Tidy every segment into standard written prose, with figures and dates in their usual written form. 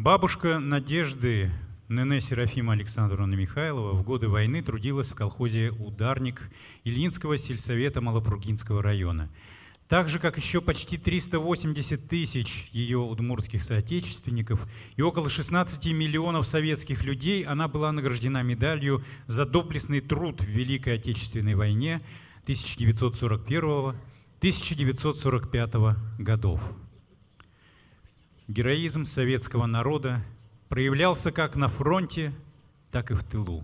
Бабушка Надежды, Нене Серафима Александровна Михайлова, в годы войны трудилась в колхозе «Ударник» Ильинского сельсовета Малопругинского района. Так же, как еще почти 380 тысяч ее удмуртских соотечественников и около 16 миллионов советских людей, она была награждена медалью за доблестный труд в Великой Отечественной войне 1941-1945 годов. Героизм советского народа проявлялся как на фронте, так и в тылу.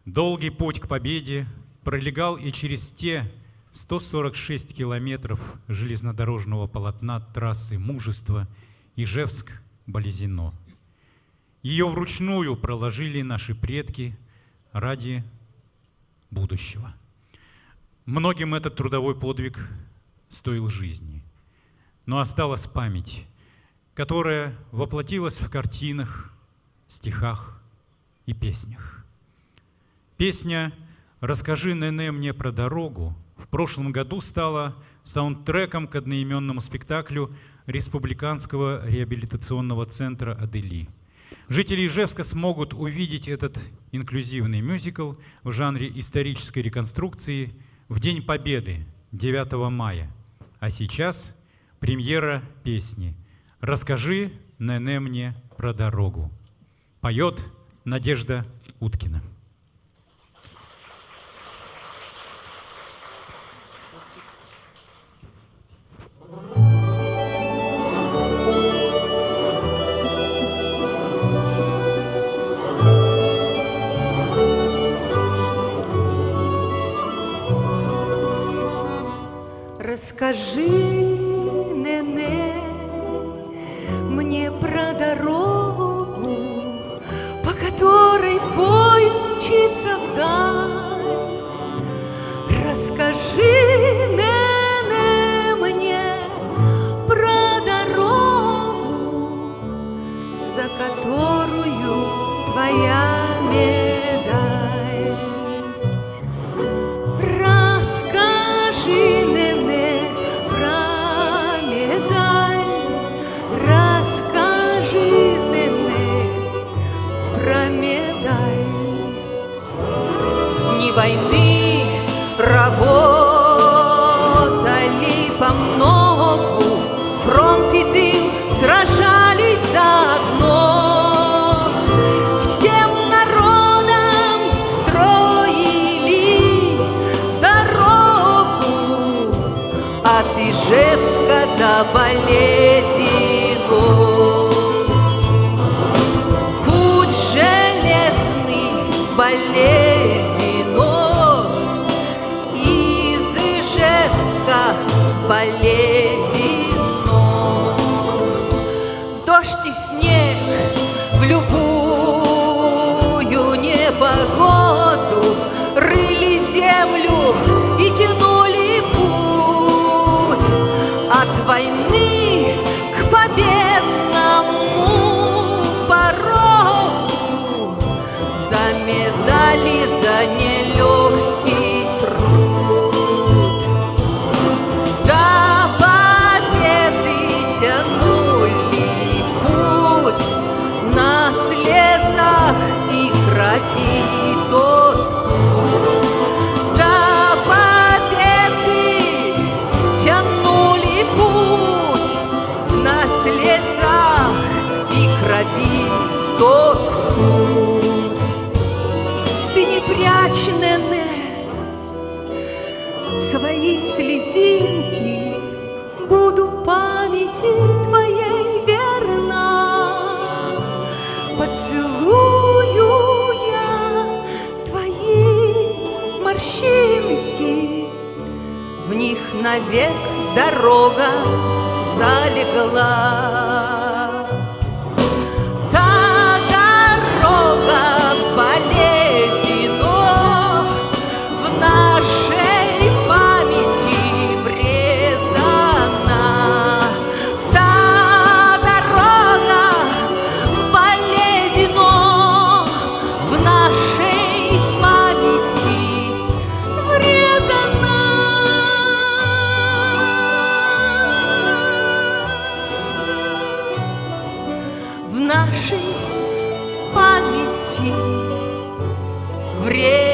Долгий путь к победе пролегал и через те 146 километров железнодорожного полотна трассы «Мужество» Ижевск-Болезино. Ее вручную проложили наши предки ради будущего. Многим этот трудовой подвиг стоил жизни, но осталась память, которая воплотилась в картинах, стихах и песнях. Песня «Расскажи, Нене, мне про дорогу» в прошлом году стала саундтреком к одноименному спектаклю Республиканского реабилитационного центра «Адели». Жители Ижевска смогут увидеть этот инклюзивный мюзикл в жанре исторической реконструкции в День Победы, 9 мая. А сейчас премьера песни «Расскажи, Нене, мне про дорогу». Поет Надежда Уткина. Расскажи, Нене, мне про дорогу, по которой поезд мчится вдаль. Расскажи, Нене, мне про дорогу, за которую твоя медаль. Расскажи, Нене, про медаль. Расскажи, Нене, про медаль. Дни войны работали помногу, фронт и тыл сражались заодно. Всем народам строили дорогу от Ижевска до Болезино. Путь железный в Болезино, из Ижевска в Болезино. В дождь и в снег, в любую непогоду рыли землю и тянули путь от войны к победному порогу до медали за нелегкий труд. До победы тянули путь на слезах и крови тот путь. До победы тянули путь на слезах и крови тот путь. Ты не прячь, Нене, свои слезинки, буду памяти твоей верна. Поцелую я твои морщинки, в них навек дорога залегла. Та дорога в Болезино в нашей памяти врезана. Та дорога в Болезино в нашей памяти врезана. нашей памяти. Время